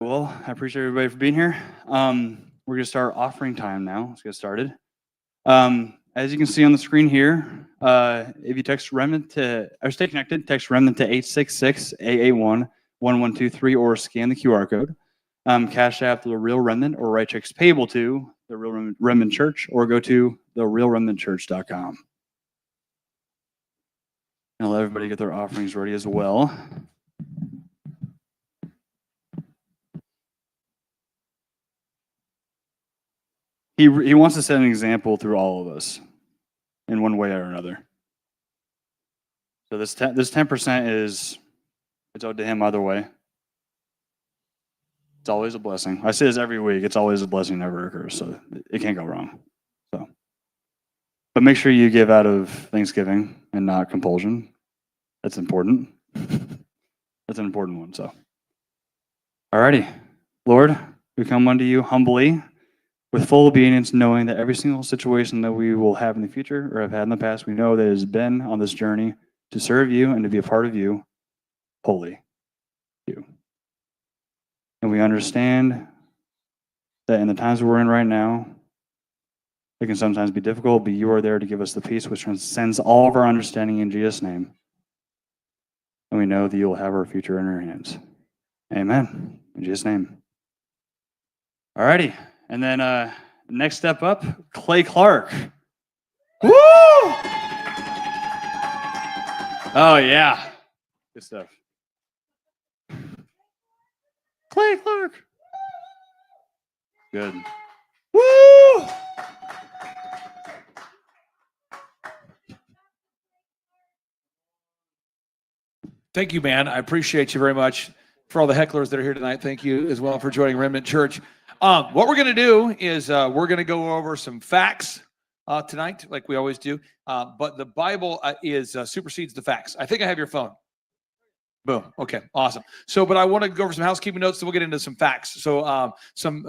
Well, I appreciate everybody for being here. We're going to start offering time now. Let's get started. As you can see on the screen here, if you text Remnant to, or stay connected, text Remnant to 866-881-1123 or scan the QR code. Cash App The Real Remnant or write checks payable to The Real Remnant Church or go to therealremnantchurch.com. And I'll let everybody get their offerings ready as well. He wants to set an example through all of us in one way or another. So this 10% is, it's owed to him either way. It's always a blessing. I say this every week. It's always a blessing, never occurs. So it can't go wrong. So, but make sure you give out of thanksgiving and not compulsion. That's important. That's an important one. So, alrighty, Lord, we come unto you humbly, with full obedience, knowing that every single situation that we will have in the future or have had in the past, we know that it has been on this journey to serve you and to be a part of you, holy you. And we understand that in the times we're in right now, it can sometimes be difficult, but you are there to give us the peace which transcends all of our understanding in Jesus' name. And we know that you will have our future in your hands. Amen. In Jesus' name. All righty. And then next step up, Clay Clark. Woo! Oh, yeah. Good stuff. Clay Clark. Good. Woo! Thank you, man. I appreciate you very much. For all the hecklers that are here tonight, thank you as well for joining Remnant Church. What we're going to do is we're going to go over some facts tonight, like we always do. But the Bible supersedes the facts. I think I have your phone. Boom. Okay. Awesome. So, but I want to go over some housekeeping notes, so we'll get into some facts. So, some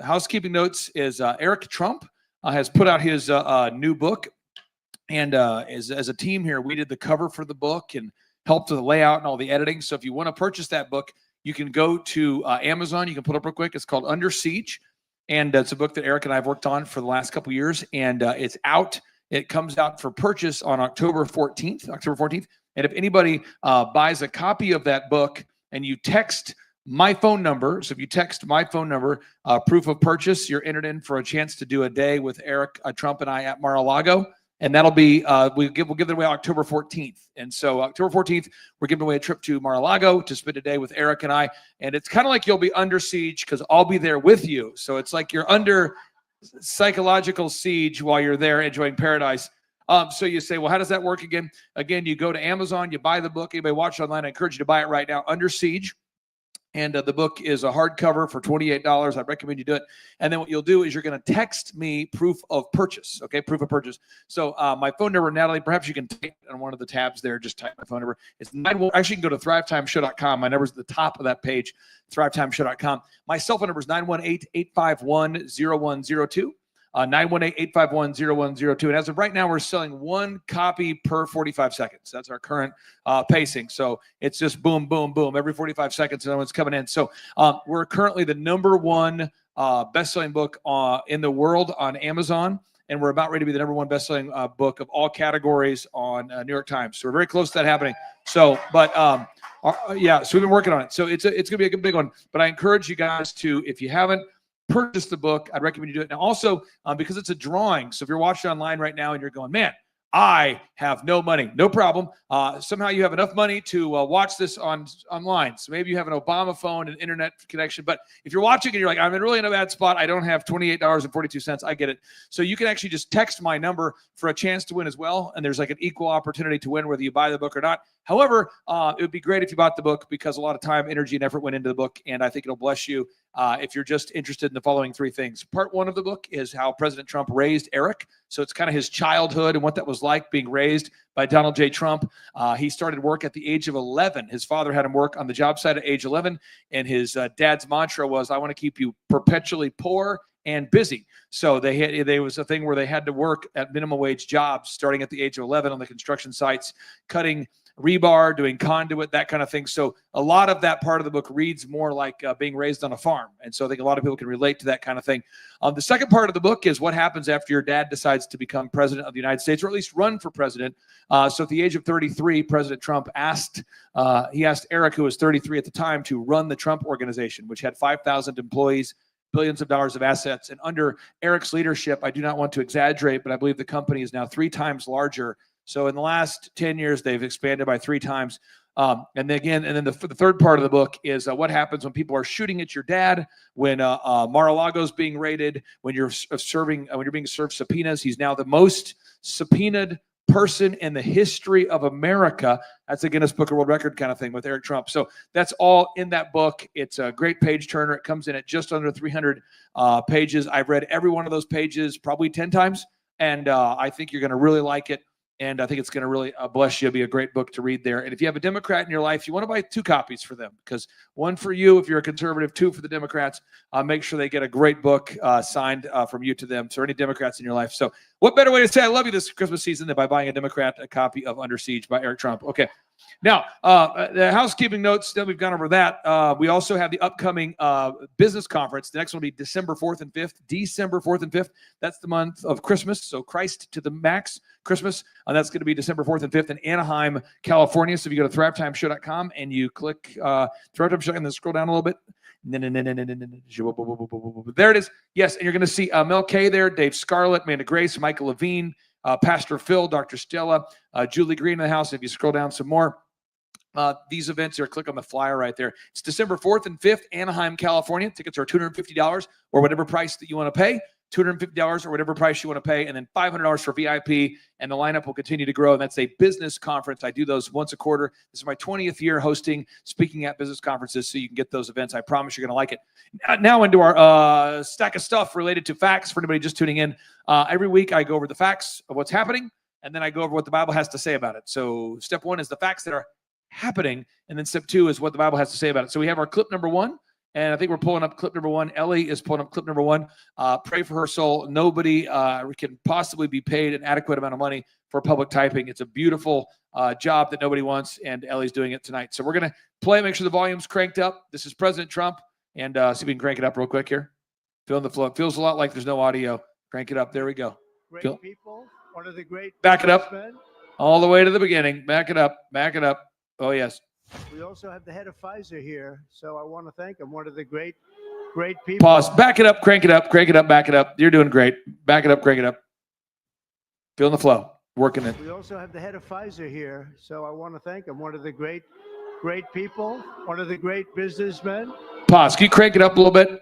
housekeeping notes is Eric Trump has put out his new book, and as a team here, we did the cover for the book and helped with the layout and all the editing. So, if you want to purchase that book, you can go to Amazon. You can pull it up real quick. It's called Under Siege, and it's a book that Eric and I have worked on for the last couple of years, and it's out. It comes out for purchase on October 14th. And if anybody buys a copy of that book and you text my phone number, so if you text my phone number, proof of purchase, you're entered in for a chance to do a day with Eric Trump and I at Mar-a-Lago. And that'll be, we'll give it away October 14th. And so October 14th, we're giving away a trip to Mar-a-Lago to spend a day with Eric and I. And it's kind of like you'll be under siege because I'll be there with you. So it's like you're under psychological siege while you're there enjoying paradise. So you say, well, how does that work again? Again, you go to Amazon, you buy the book. Anybody watch it online, I encourage you to buy it right now, Under Siege. And the book is a hardcover for $28. I recommend you do it. And then what you'll do is you're going to text me proof of purchase. Okay, proof of purchase. So my phone number, Natalie, perhaps you can type on one of the tabs there. Just type my phone number. It's 91. Actually, you can go to thrivetimeshow.com. My number's at the top of that page, thrivetimeshow.com. My cell phone number is 918-851-0102. 918-851-0102. And as of right now, we're selling one copy per 45 seconds. That's our current pacing. So it's just boom, boom, boom. Every 45 seconds, another one's coming in. So we're currently the #1 best-selling book in the world on Amazon. And we're about ready to be the #1 best-selling book of all categories on New York Times. So we're very close to that happening. So, but yeah, so we've been working on it. So it's going to be a big one. But I encourage you guys to, if you haven't purchase the book, I'd recommend you do it. Now also, because it's a drawing, so if you're watching online right now and you're going, man, I have no money, no problem. Somehow you have enough money to watch this online. So maybe you have an Obama phone and internet connection. But if you're watching and you're like, I'm really in a bad spot, I don't have $28.42. I get it. So you can actually just text my number for a chance to win as well. And there's like an equal opportunity to win whether you buy the book or not. However, it would be great if you bought the book because a lot of time, energy, and effort went into the book. And I think it'll bless you if you're just interested in the following 3 things. Part 1 of the book is how President Trump raised Eric. So it's kind of his childhood and what that was like being raised by Donald J. Trump. He started work at the age of 11. His father had him work on the job site at age 11. And his dad's mantra was, I want to keep you perpetually poor and busy. So there was a thing where they had to work at minimum wage jobs starting at the age of 11 on the construction sites, cutting rebar, doing conduit, that kind of thing. So a lot of that part of the book reads more like being raised on a farm. And so I think a lot of people can relate to that kind of thing. The second part of the book is what happens after your dad decides to become president of the United States, or at least run for president. So at the age of 33, President Trump asked Eric, who was 33 at the time, to run the Trump Organization, which had 5,000 employees, billions of dollars of assets. And under Eric's leadership, I do not want to exaggerate, but I believe the company is now 3 times larger. So in the last 10 years, they've expanded by 3 times. And then the third part of the book is what happens when people are shooting at your dad, when Mar-a-Lago's being raided, when you're being served subpoenas. He's now the most subpoenaed person in the history of America. That's a Guinness Book of World Record kind of thing with Eric Trump. So that's all in that book. It's a great page turner. It comes in at just under 300 pages. I've read every one of those pages probably 10 times, and I think you're going to really like it. And I think it's going to really bless you. It'll be a great book to read there. And if you have a Democrat in your life, you want to buy 2 copies for them, because 1 for you if you're a conservative, 2 for the Democrats. Make sure they get a great book signed from you to them. So any Democrats in your life. So what better way to say I love you this Christmas season than by buying a Democrat a copy of Under Siege by Eric Trump. Okay. Now, the housekeeping notes, that we've gone over that. We also have the upcoming business conference. The next one will be December 4th and 5th. December 4th and 5th. That's the month of Christmas. So Christ to the max Christmas. And that's going to be December 4th and 5th in Anaheim, California. So if you go to thrivetimeshow.com and you click Thrive Time Show and then scroll down a little bit. There it is. Yes, and you're going to see Mel K there, Dave Scarlett, Amanda Grace, Michael Levine, Pastor Phil, Dr. Stella, Julie Green in the house. If you scroll down some more, these events here, click on the flyer right there. It's December 4th and 5th, Anaheim, California. Tickets are $250 or whatever price that you want to pay. $250 or whatever price you want to pay, and then $500 for VIP, and the lineup will continue to grow. And that's a business conference. I do those once a quarter. This is my 20th year speaking at business conferences, so you can get those events. I promise you're going to like it. Now into our stack of stuff related to facts for anybody just tuning in. Every week I go over the facts of what's happening, and then I go over what the Bible has to say about it. So step 1 is the facts that are happening, and then step 2 is what the Bible has to say about it. So we have our clip number 1. And I think we're pulling up clip number 1. Ellie is pulling up clip number 1. Pray for her soul. Nobody can possibly be paid an adequate amount of money for public typing. It's a beautiful job that nobody wants, and Ellie's doing it tonight. So we're going to play, make sure the volume's cranked up. This is President Trump, and see if we can crank it up real quick here. Feeling the flow. It feels a lot like there's no audio. Crank it up. There we go. Great people. One of the great. Back it up. All the way to the beginning. Back it up. Back it up. Oh, yes. We also have the head of Pfizer here, so I want to thank him. One of the great people. Pause. Back it up. Crank it up. Crank it up. Back it up. You're doing great. Back it up. Crank it up. Feeling the flow. Working it. We also have the head of Pfizer here, so I want to thank him. One of the great people. One of the great businessmen. Pause. Can you crank it up a little bit?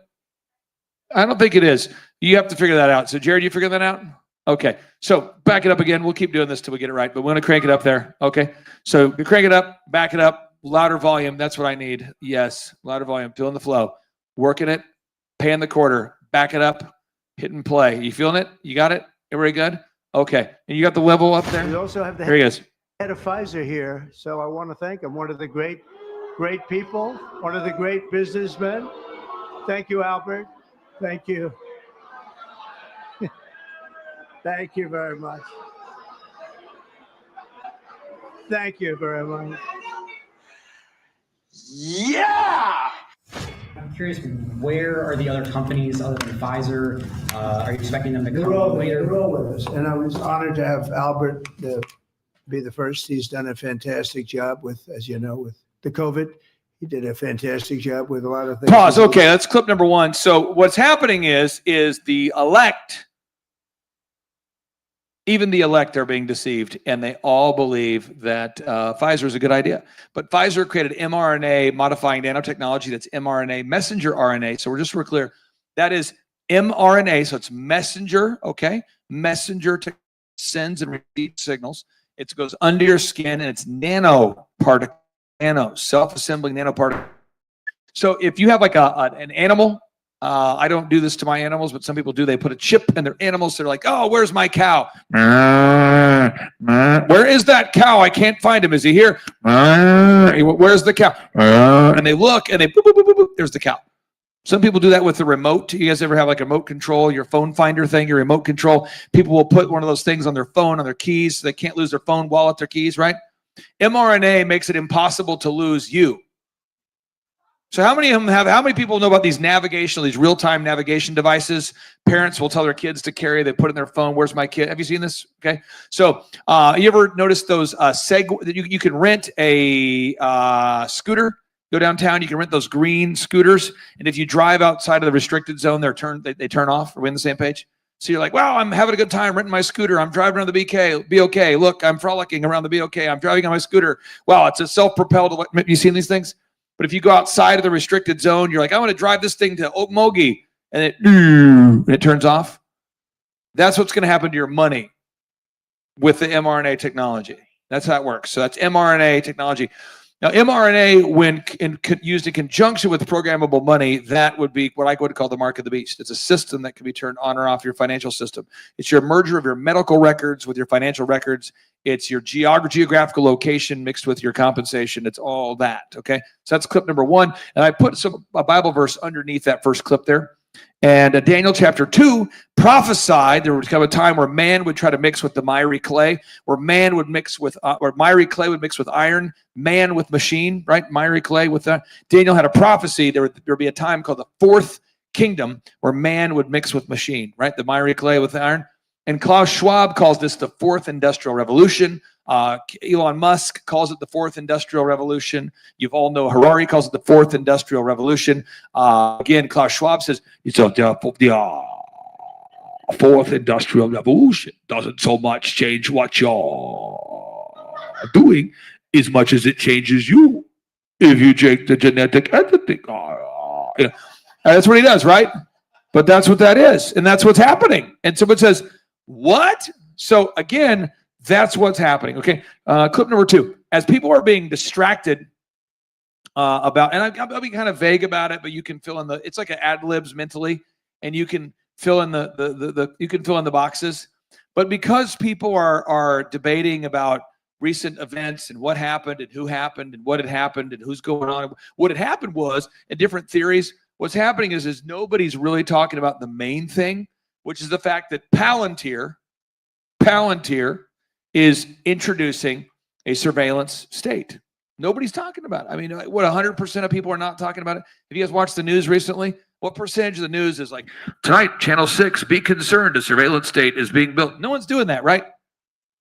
I don't think it is. You have to figure that out. So, Jared, you figure that out? Okay. So, back it up again. We'll keep doing this till we get it right, but we're going to crank it up there. Okay. So, you crank it up. Back it up. Louder volume. That's what I need. Yes. Louder volume. Feeling the flow. Working it. Paying the quarter. Back it up. Hitting play. You feeling it? You got it? Everybody good? Okay. And you got the level up there? We also have the Here he is. Head of Pfizer here, so I want to thank him. One of the great people. One of the great businessmen. Thank you, Albert. Thank you. Thank you very much. Thank you very much. Yeah! I'm curious, where are the other companies other than Pfizer? Are you expecting them to come They're all later? with us, and I was honored to have Albert be the first. He's done a fantastic job with, as you know, with the COVID. He did a fantastic job with a lot of things. Pause. Okay, that's clip number 1. So what's happening is the elect, even the elect are being deceived, and they all believe that Pfizer is a good idea. But Pfizer created mRNA modifying nanotechnology. That's mRNA, messenger RNA. So we're clear. That is mRNA. So it's messenger, okay? Messenger sends and receives signals. It goes under your skin, and it's nanoparticle, self-assembling nanoparticle. So if you have like an animal, I don't do this to my animals, but some people do. They put a chip in their animals. They're like, oh, where's my cow? Where is that cow? I can't find him. Is he here? Where's the cow? And they look, and they boop, boop, boop, boop, boop. There's the cow. Some people do that with the remote. You guys ever have like a remote control, your phone finder thing, your remote control? People will put one of those things on their phone, on their keys, so they can't lose their phone, wallet, their keys, right? mRNA makes it impossible to lose you. So how many people know about these real-time navigation devices? Parents will tell their kids to carry, they put it in their phone. Where's my kid? Have you seen this? Okay. So you ever noticed those you can rent a scooter, go downtown, you can rent those green scooters. And if you drive outside of the restricted zone, they turn off. Are we on the same page? So you're like, wow, I'm having a good time renting my scooter. I'm driving around the BOK. Look, I'm frolicking around the BOK. I'm driving on my scooter. Wow, it's a self-propelled. You seen these things? But if you go outside of the restricted zone, you're like, I want to drive this thing to Okmulgee, and it turns off. That's what's going to happen to your money with the mRNA technology. That's how it works. So that's mRNA technology. Now, mRNA, when used in conjunction with programmable money, that would be what I would call the mark of the beast. It's a system that can be turned on or off your financial system. It's your merger of your medical records with your financial records. It's your geographical location mixed with your compensation. It's all that, okay? So that's clip number 1. And I put a Bible verse underneath that first clip there. And Daniel chapter 2 prophesied there would come a time where man would try to mix with the miry clay, where man would mix with, or miry clay would mix with iron, man with machine, right? Miry clay with that. Daniel had a prophecy. There would be a time called the fourth kingdom where man would mix with machine, right? The miry clay with the iron. And Klaus Schwab calls this the fourth industrial revolution. Elon Musk calls it the fourth industrial revolution. You all know Harari calls it the fourth industrial revolution. Again, Klaus Schwab says it's the fourth industrial revolution doesn't so much change what you're doing as much as it changes you. If you take the genetic editing, that's what he does, right? But that's what that is, and that's what's happening. And someone says, what? So again, that's what's happening. Okay. Clip number 2. As people are being distracted about, and I'll be kind of vague about it, but you can fill in it's like an ad libs mentally, and you can fill in you can fill in the boxes. But because people are debating about recent events and what happened and who happened and what had happened and who's going on, what had happened was, in different theories, what's happening is nobody's really talking about the main thing, which is the fact that Palantir is introducing a surveillance state. Nobody's talking about it. I mean, what, 100% of people are not talking about it? Have you guys watched the news recently? What percentage of the news is like, tonight, Channel 6, be concerned, a surveillance state is being built? No one's doing that, right?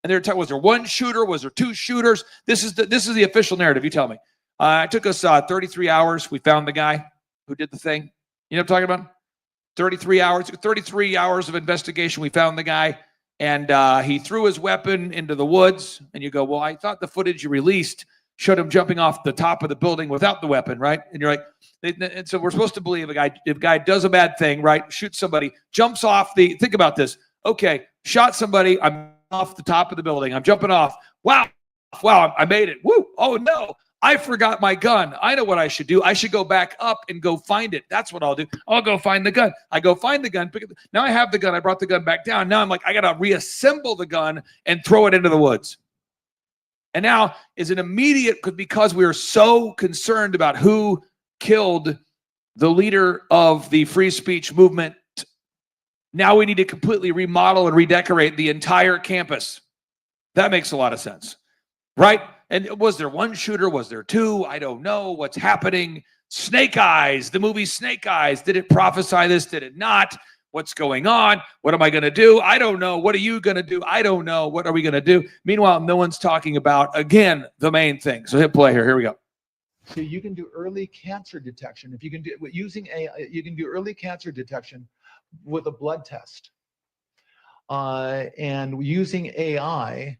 And they're talking, was there one shooter? Was there 2 shooters? This is the official narrative. You tell me. It took us 33 hours. We found the guy who did the thing. You know what I'm talking about? 33 hours. 33 hours of investigation. We found the guy, and he threw his weapon into the woods. And you go, well, I thought the footage you released showed him jumping off the top of the building without the weapon, right? And you're like, and so we're supposed to believe if a guy does a bad thing, right? Shoots somebody, jumps off think about this. Okay, shot somebody. I'm off the top of the building. I'm jumping off. Wow, I made it. Woo! Oh no, I forgot my gun. I know what I should do. I should go back up and go find it. That's what I'll do. I'll go find the gun. I go find the gun. Now I have the gun. I brought the gun back down. Now I'm like, I got to reassemble the gun and throw it into the woods. And now is an immediate, because we are so concerned about who killed the leader of the free speech movement. Now we need to completely remodel and redecorate the entire campus. That makes a lot of sense, right? And was there one shooter? Was there 2? I don't know what's happening. Snake Eyes, the movie Snake Eyes. Did it prophesy this? Did it not? What's going on? What am I going to do? I don't know. What are you going to do? I don't know. What are we going to do? Meanwhile, no one's talking about, again, the main thing. So hit play here. Here we go. So you can do early cancer detection. If you can do using AI, you can do early cancer detection with a blood test. And using AI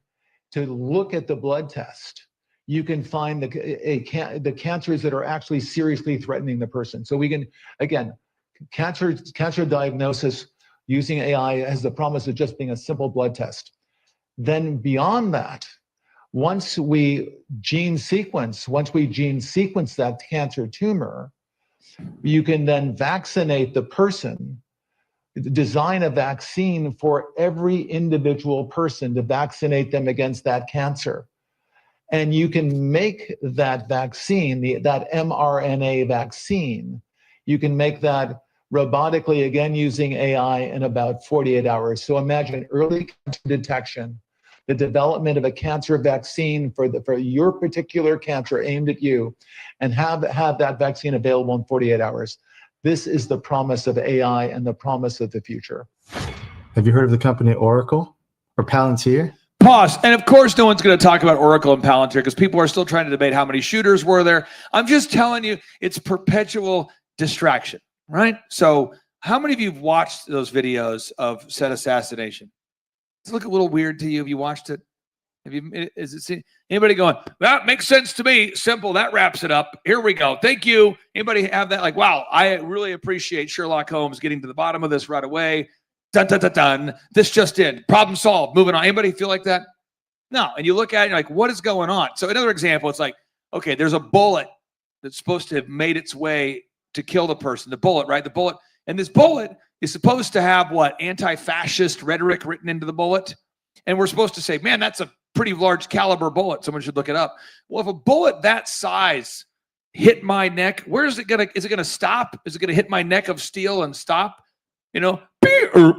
to look at the blood test, you can find the cancers that are actually seriously threatening the person. So we can, again, cancer diagnosis using AI has the promise of just being a simple blood test. Then beyond that, once we gene sequence that cancer tumor, you can then vaccinate the person, design a vaccine for every individual person to vaccinate them against that cancer. And you can make that vaccine, that mRNA vaccine, you can make that robotically, again, using AI in about 48 hours. So imagine early cancer detection the development of a cancer vaccine for your particular cancer aimed at you, and have that vaccine available in 48 hours. This is the promise of AI and the promise of the future. Have you heard of the company Oracle or Palantir? Pause. And of course, no one's going to talk about Oracle and Palantir because people are still trying to debate how many shooters were there. I'm just telling you, it's perpetual distraction, right? So how many of you have watched those videos of said assassination? Does it look a little weird to you? Have you watched it? Anybody going, that makes sense to me. Simple. That wraps it up. Here we go. Thank you. Anybody have that? Like, wow, I really appreciate Sherlock Holmes getting to the bottom of this right away. Dun, dun, dun, dun. This just in. Problem solved. Moving on. Anybody feel like that? No. And you look at it and you're like, what is going on? So another example, it's like, okay, there's a bullet that's supposed to have made its way to kill the person. The bullet, right? The bullet. And this bullet is supposed to have what? Anti-fascist rhetoric written into the bullet. And we're supposed to say, man, that's a pretty large caliber bullet. Someone should look it up. Well, if a bullet that size hit my neck, where is it going to stop? Is it going to hit my neck of steel and stop? You know,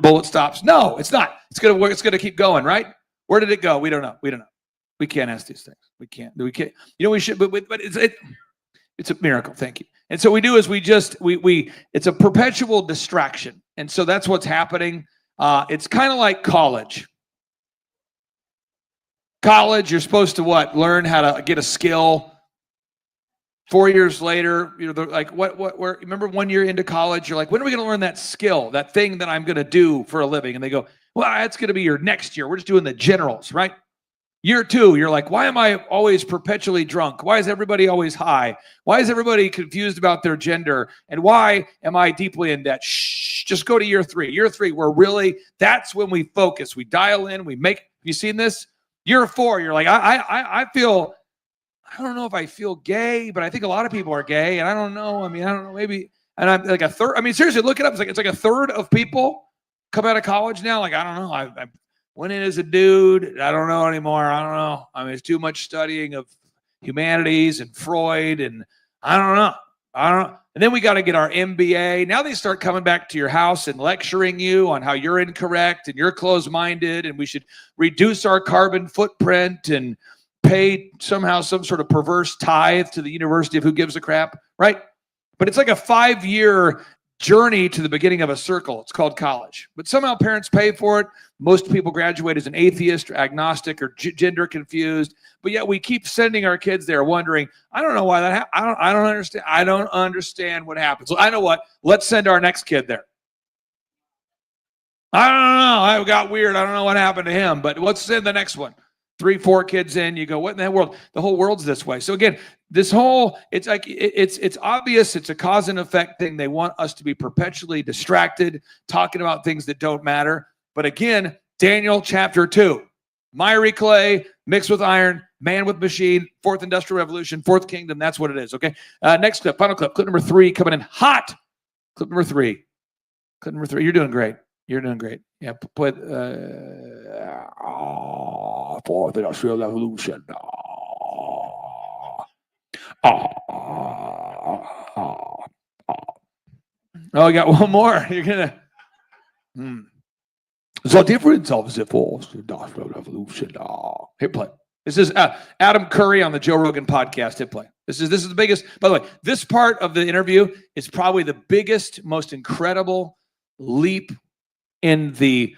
bullet stops. No, it's not. It's going to keep going, right? Where did it go? We don't know. We can't ask these things. We can't. You know, we should, but it's a miracle. Thank you. And so we do is we it's a perpetual distraction. And so that's what's happening. It's kind of like college. College, you're supposed to what? Learn how to get a skill. 4 years later, you know, they're like, where, remember 1 year into college, you're like, when are we going to learn that skill, that thing that I'm going to do for a living? And they go, well, that's going to be your next year. We're just doing the generals, right? Year 2, you're like, why am I always perpetually drunk? Why is everybody always high? Why is everybody confused about their gender? And why am I deeply in debt? Shh, just go to year 3. Year 3, that's when we focus. We dial in, have you seen this? Year 4, you're like, I don't know if I feel gay, but I think a lot of people are gay. And I don't know. I don't know, maybe. And I'm like a third. Seriously, look it up. It's like a third of people come out of college now. Like, I don't know. I went in as a dude. I don't know anymore. I don't know. It's too much studying of humanities and Freud. And I don't know. And then we got to get our MBA. Now they start coming back to your house and lecturing you on how you're incorrect and you're closed-minded and we should reduce our carbon footprint and pay somehow some sort of perverse tithe to the University of who gives a crap, right? But it's like a 5-year journey to the beginning of a circle. It's called college. But somehow parents pay for it. Most people graduate as an atheist or agnostic or gender confused. But yet we keep sending our kids there wondering, I don't know why that happened. I don't understand. I don't understand what happens. So I know what. Let's send our next kid there. I don't know. I got weird. I don't know what happened to him. But let's send the next one. 3, 4 kids in, you go, what in the world? The whole world's this way. So again, it's like, it's obvious. It's a cause and effect thing. They want us to be perpetually distracted, talking about things that don't matter. But again, Daniel chapter 2, miry clay mixed with iron, man with machine, 4th industrial revolution, 4th kingdom. That's what it is. Okay. Next clip, final clip number 3 coming in hot. Clip number 3. You're doing great. Yeah. Put, 4th industrial revolution. Oh, I got one more. You're gonna. The difference of the 4th industrial revolution. Hit play. This is Adam Curry on the Joe Rogan podcast. Hit play. This is the biggest. By the way, this part of the interview is probably the biggest, most incredible leap in the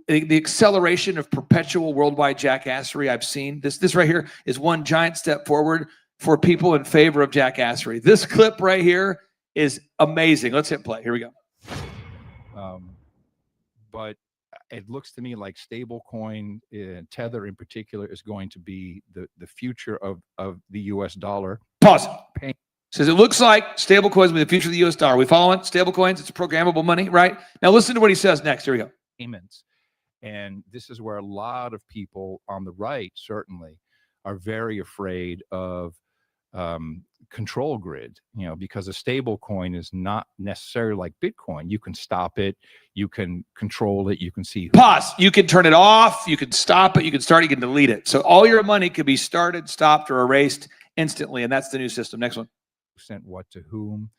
acceleration of perpetual worldwide jackassery I've seen. This right here is one giant step forward for people in favor of jackassery. This clip right here is amazing. Let's hit play. Here we go. But it looks to me like stablecoin, Tether in particular, is going to be the future of the U.S. dollar. Pause. Says it looks like stablecoins will be the future of the U.S. dollar. We following stablecoins? It's programmable money, right? Now listen to what he says next. Here we go. Payments. And this is where a lot of people on the right certainly are very afraid of control grid, because a stable coin is not necessarily like Bitcoin. You can stop it, you can control it, you can see. Pause. You can turn it off, you can stop it, you can start, you can delete it. So all your money could be started, stopped, or erased instantly. And that's the new system. Next one. Sent what to whom.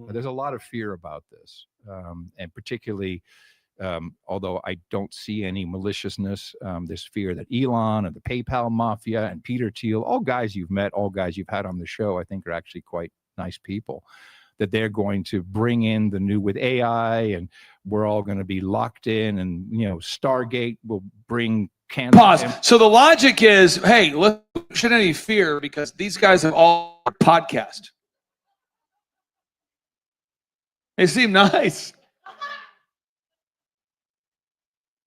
There's a lot of fear about this. And particularly although I don't see any maliciousness, this fear that Elon and the PayPal mafia and Peter Thiel, all guys you've met, all guys you've had on the show, I think are actually quite nice people, that they're going to bring in the new with AI, and we're all going to be locked in, and Stargate will bring cancer. Pause. So the logic is, hey, look, shouldn't any fear because these guys have all podcast. They seem nice.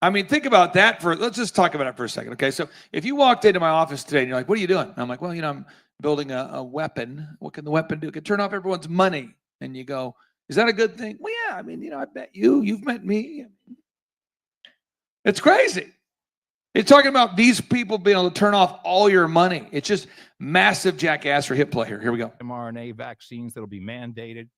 I mean, think about that let's just talk about it for a second. Okay. So if you walked into my office today and you're like, what are you doing? And I'm like, well, I'm building a weapon. What can the weapon do? It can turn off everyone's money. And you go, is that a good thing? Well, yeah. I mean, I bet you've met me. It's crazy. It's talking about these people being able to turn off all your money. It's just massive jackass or hit play here. Here we go. mRNA vaccines that'll be mandated.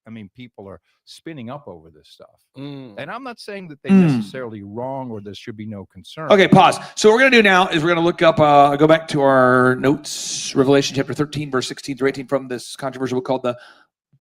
I mean, people are spinning up over this stuff. And I'm not saying that they're necessarily wrong or there should be no concern. Okay, pause. So what we're going to do now is we're going to look up, go back to our notes, Revelation chapter 13, verse 16 through 18 from this controversial book called The